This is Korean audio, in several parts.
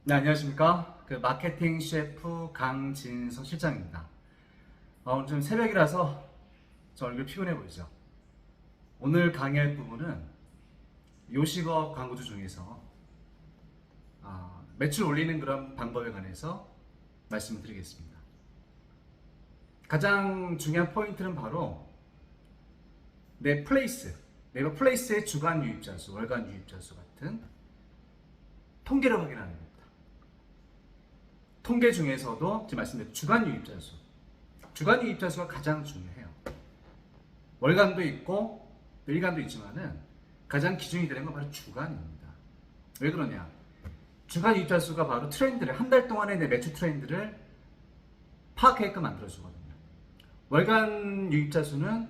네, 안녕하십니까. 마케팅 셰프 강진석 실장입니다. 오늘 좀 새벽이라서 저 얼굴 피곤해 보이죠? 오늘 강의할 부분은 요식업 광고주 중에서 매출 올리는 그런 방법에 관해서 말씀을 드리겠습니다. 가장 중요한 포인트는 바로 내 플레이스, 네이버 플레이스의 주간 유입자 수, 월간 유입자 수 같은 통계를 확인하는 겁니다. 통계 중에서도 지금 말씀드린 주간 유입자 수, 주간 유입자 수가 가장 중요해요. 월간도 있고 일간도 있지만은 가장 기준이 되는 건 바로 주간입니다. 왜 그러냐? 주간 유입자 수가 바로 트렌드를, 한 달 동안의 내 매출 트렌드를 파악하게끔 만들어주거든요. 월간 유입자 수는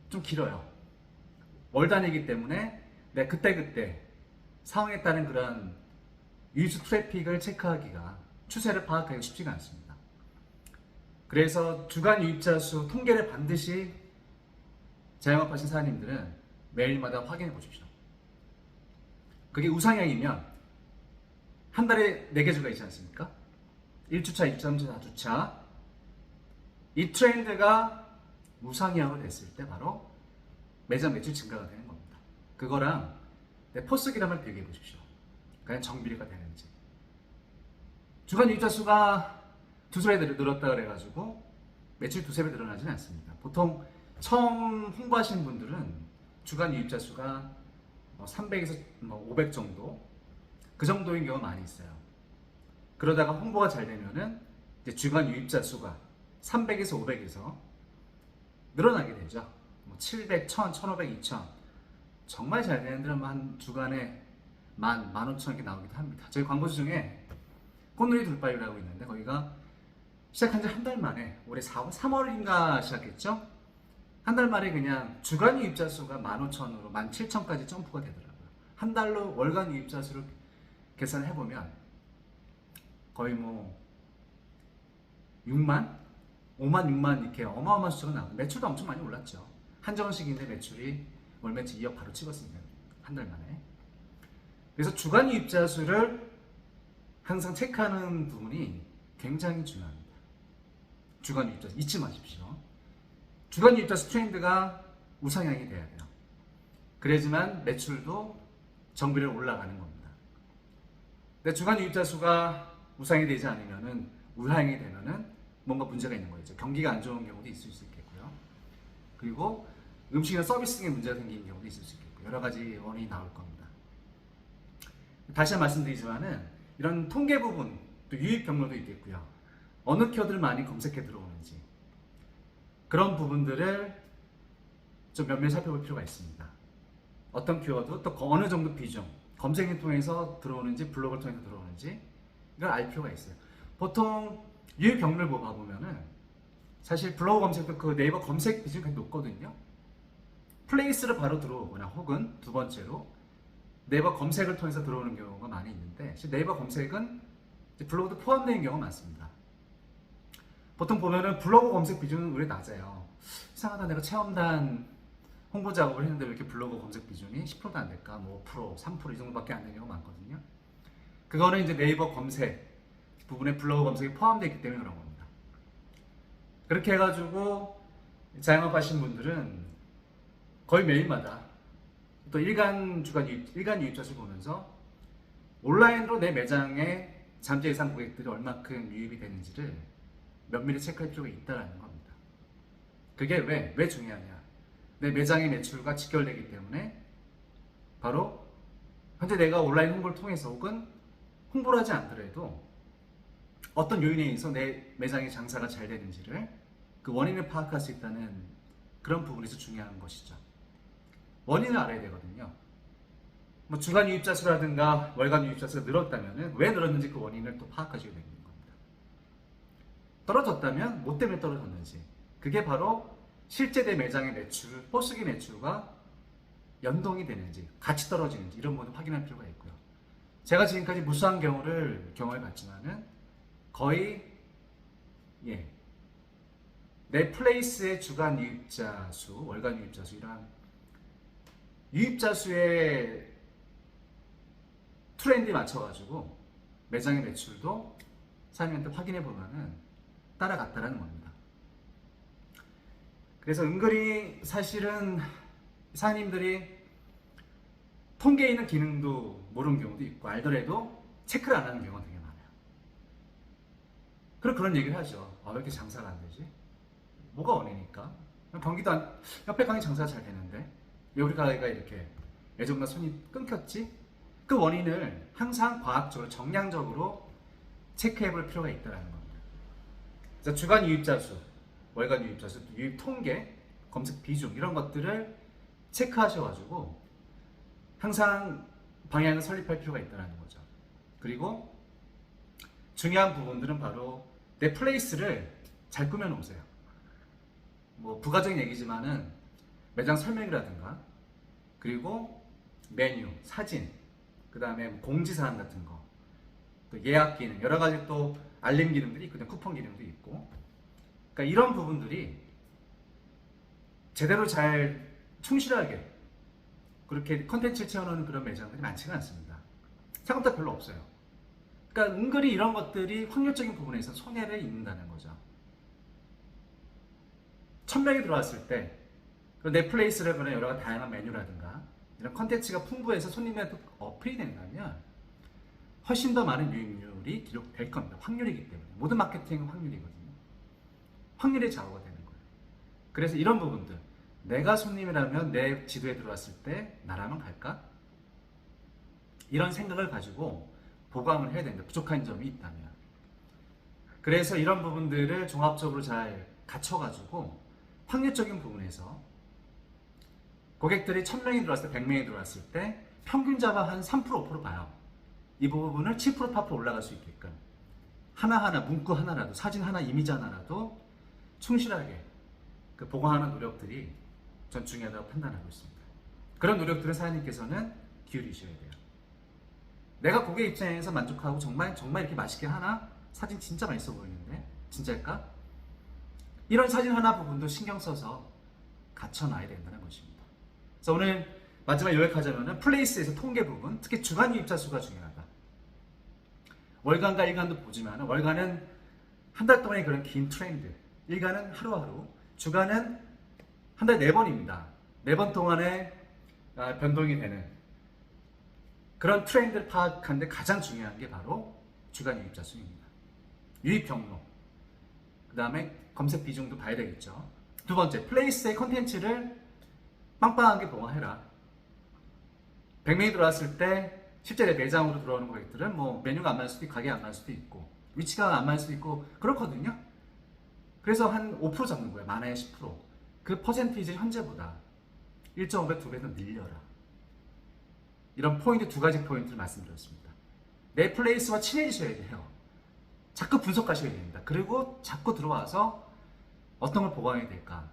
좀 길어요. 월 단위이기 때문에 내 그때그때 상황에 따른 그런 유입수 트래픽을 체크하기가, 추세를 파악하기가 쉽지가 않습니다. 그래서 주간 유입자 수 통계를 반드시 자영업하신 사장님들은 매일마다 확인해 보십시오. 그게 우상향이면 한 달에 4개 주가 있지 않습니까? 1주차, 2주차, 3주차, 4주차. 이 트렌드가 우상향으로 됐을 때 바로 매장 매출 증가가 되는 겁니다. 그거랑 내 포스기람을 비교해 보십시오. 과연 정비례가 되는지. 주간 유입자 수가 2~3배 늘었다 그래가지고 매출 2~3배 늘어나지는 않습니다. 보통 처음 홍보하시는 분들은 주간 유입자 수가 300에서 500 정도, 그 정도인 경우가 많이 있어요. 그러다가 홍보가 잘 되면은 이제 주간 유입자 수가 300에서 500에서 늘어나게 되죠. 700, 1000, 1500, 2000. 정말 잘 되는 데는 한 주간에 10,000, 15,000 이렇게 나오기도 합니다. 저희 광고주 중에 꽃놀이 둘바위라고 있는데 거기가 시작한 지 한 달 만에, 올해 3월인가 시작했죠? 한 달 만에 그냥 주간 유입자 수가 15,000으로 17,000까지 점프가 되더라고요. 한 달로 월간 유입자 수를 계산을 해보면 거의 6만? 5만, 6만 이렇게 어마어마한 숫자가 나오고 매출도 엄청 많이 올랐죠. 한정식인데 매출이 월 매출 2억 바로 찍었습니다. 한 달 만에. 그래서 주간 유입자 수를 항상 체크하는 부분이 굉장히 중요합니다. 주간 유입자 수 잊지 마십시오. 주간 유입자 수 트렌드가 우상향이 돼야 돼요. 그래야지만 매출도 정비례로 올라가는 겁니다. 근데 주간 유입자 수가 우상이 되지 않으면은, 우하향이 되면은 뭔가 문제가 있는 거죠. 경기가 안 좋은 경우도 있을 수 있겠고요. 그리고 음식이나 서비스 등의 문제가 생기는 경우도 있을 수 있겠고, 여러 가지 원인이 나올 겁니다. 다시 한번 말씀드리지만은 이런 통계 부분, 또 유입 경로도 있겠고요. 어느 키워드를 많이 검색해 들어오는지, 그런 부분들을 좀 면밀히 살펴볼 필요가 있습니다. 어떤 키워드, 또 어느 정도 비중, 검색을 통해서 들어오는지, 블로그를 통해서 들어오는지, 이걸 알 필요가 있어요. 보통 유입 경로를 봐보면은 사실 블로그 검색도 그 네이버 검색 비중이 굉장히 높거든요. 플레이스를 바로 들어오거나 혹은 두 번째로 네이버 검색을 통해서 들어오는 경우가 많이 있는데, 네이버 검색은 블로그도 포함되어 있는 경우가 많습니다. 보통 보면은 블로그 검색 비중은 오히려 낮아요. 이상하다, 내가 체험단 홍보 작업을 했는데 왜 이렇게 블로그 검색 비중이 10%도 안 될까? 5%, 3% 이 정도밖에 안 되는 경우가 많거든요. 그거는 이제 네이버 검색 부분에 블로그 검색이 포함되어 있기 때문에 그런 겁니다. 그렇게 해가지고 자영업 하신 분들은 거의 매일마다 또 일간 유입자 수 보면서 온라인으로 내 매장에 잠재 예상 고객들이 얼마큼 유입이 되는지를 면밀히 체크할 필요가 있다는 겁니다. 그게 왜 중요하냐? 내 매장의 매출과 직결되기 때문에 바로 현재 내가 온라인 홍보를 통해서 혹은 홍보를 하지 않더라도 어떤 요인에 의해서 내 매장의 장사가 잘 되는지를, 그 원인을 파악할 수 있다는 그런 부분에서 중요한 것이죠. 원인을 알아야 되거든요. 주간 유입자 수라든가 월간 유입자 수가 늘었다면 왜 늘었는지 그 원인을 또 파악하셔야 되는 겁니다. 떨어졌다면 뭐 때문에 떨어졌는지, 그게 바로 실제 내 매장의 매출, 포스기 매출과 연동이 되는지, 같이 떨어지는지, 이런 부분을 확인할 필요가 있고요. 제가 지금까지 무수한 경험해 봤지만은 거의 내 플레이스의 주간 유입자 수, 월간 유입자 수, 이러한 유입자 수의 트렌드에 맞춰가지고 매장의 매출도 사장님한테 확인해 보면은 따라갔다라는 겁니다. 그래서 은근히 사실은 사장님들이 통계에 있는 기능도 모르는 경우도 있고 알더라도 체크를 안 하는 경우가 되게 많아요. 그런 얘기를 하죠. 왜 이렇게 장사가 안 되지? 뭐가 원인일까? 경기도 옆에 가게 장사가 잘 되는데 왜 우리 가게가 이렇게 예전보다 손이 끊겼지? 그 원인을 항상 과학적으로 정량적으로 체크해 볼 필요가 있다는 겁니다. 그래서 주간 유입자 수, 월간 유입자 수, 유입 통계, 검색 비중 이런 것들을 체크하셔가지고 항상 방향을 설립할 필요가 있다는 거죠. 그리고 중요한 부분들은 바로 내 플레이스를 잘 꾸며 놓으세요. 뭐 부가적인 얘기지만은 매장 설명이라든가 그리고 메뉴, 사진, 그 다음에 공지사항 같은 거, 또 예약 기능, 여러 가지 또 알림 기능들이 있거든요. 쿠폰 기능도 있고. 그러니까 이런 부분들이 제대로 잘 충실하게 그렇게 컨텐츠를 채워놓는 그런 매장들이 많지가 않습니다. 생각보다 별로 없어요. 그러니까 은근히 이런 것들이 확률적인 부분에서 손해를 입는다는 거죠. 1000명이 들어왔을 때 넷플레이스를 그런 여러 가지 다양한 메뉴라든가 이런 컨텐츠가 풍부해서 손님한테 어필이 된다면 훨씬 더 많은 유입률이 기록될 겁니다. 확률이기 때문에. 모든 마케팅은 확률이거든요. 확률의 좌우가 되는 거예요. 그래서 이런 부분들, 내가 손님이라면 내 지도에 들어왔을 때 나라면 갈까? 이런 생각을 가지고 보강을 해야 된다. 부족한 점이 있다면. 그래서 이런 부분들을 종합적으로 잘 갖춰가지고 확률적인 부분에서 고객들이 1000명이 들어왔을 때 100명이 들어왔을 때 평균 잡아 한 3% 5% 봐요. 이 부분을 7% 8% 올라갈 수 있게끔 하나하나 문구 하나라도 사진 하나 이미지 하나라도 충실하게 그 보강하는 노력들이 전 중요하다고 판단하고 있습니다. 그런 노력들을 사장님께서는 기울이셔야 돼요. 내가 고객 입장에서 만족하고 정말 이렇게 맛있게 하나? 사진 진짜 맛있어 보이는데 진짜일까? 이런 사진 하나 부분도 신경 써서 갖춰놔야 된다는 것입니다. 그래서 오늘 마지막 요약하자면 플레이스에서 통계 부분, 특히 주간 유입자 수가 중요하다. 월간과 일간도 보지만 월간은 한 달 동안의 그런 긴 트렌드, 일간은 하루하루, 주간은 한 달에 4번입니다. 4번 동안에 변동이 되는 그런 트렌드를 파악하는데 가장 중요한 게 바로 주간 유입자 수입니다. 유입 경로, 그 다음에 검색 비중도 봐야 되겠죠. 두 번째, 플레이스의 컨텐츠를 빵빵하게 보강해라. 100명이 들어왔을 때 실제 내 매장으로 들어오는 고객들은 뭐 메뉴가 안 맞을 수도 있고 가게 안 맞을 수도 있고 위치가 안 맞을 수도 있고 그렇거든요. 그래서 한 5% 잡는 거예요. 많아야 10%. 그 퍼센티지 현재보다 1.5배, 2배 더 늘려라. 이런 포인트, 두 가지 포인트를 말씀드렸습니다. 내 플레이스와 친해지셔야 돼요. 자꾸 분석하셔야 됩니다. 그리고 자꾸 들어와서 어떤 걸 보강해야 될까.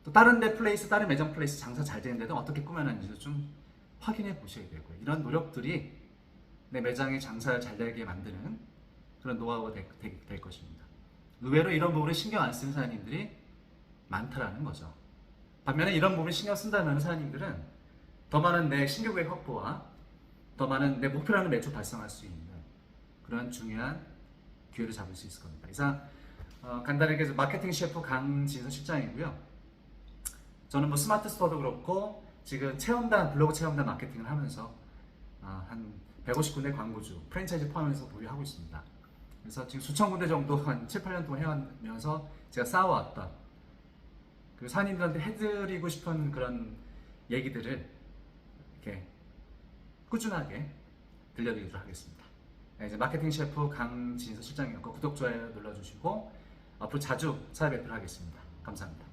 또 다른 내 플레이스, 다른 매장 플레이스 장사 잘 되는데도 어떻게 꾸며놨는지도 좀 확인해 보셔야 되고요. 이런 노력들이 내 매장의 장사를 잘 되게 만드는 그런 노하우가 될 것입니다. 의외로 이런 부분을 신경 안 쓰는 사장님들이 많다라는 거죠. 반면에 이런 부분을 신경 쓴다면 사장님들은 더 많은 내 신규 고객 확보와 더 많은 내 목표라는 매출 달성할 수 있는 그런 중요한 기회를 잡을 수 있을 겁니다. 이상 간단하게 마케팅 셰프 강진서 실장이고요. 저는 뭐 스마트 스토어도 그렇고 지금 체험단, 블로그 체험단 마케팅을 하면서 한 150군데 광고주, 프랜차이즈 포함해서 보유하고 있습니다. 그래서 지금 수천 군데 정도 한 7, 8년 동안 해가면서 제가 쌓아왔던 그 사장님들한테 해드리고 싶은 그런 얘기들을 이렇게 꾸준하게 들려드리도록 하겠습니다. 이제 마케팅 셰프 강진서 실장이었고 구독, 좋아요 눌러주시고 앞으로 자주 찾아뵙도록 하겠습니다. 감사합니다.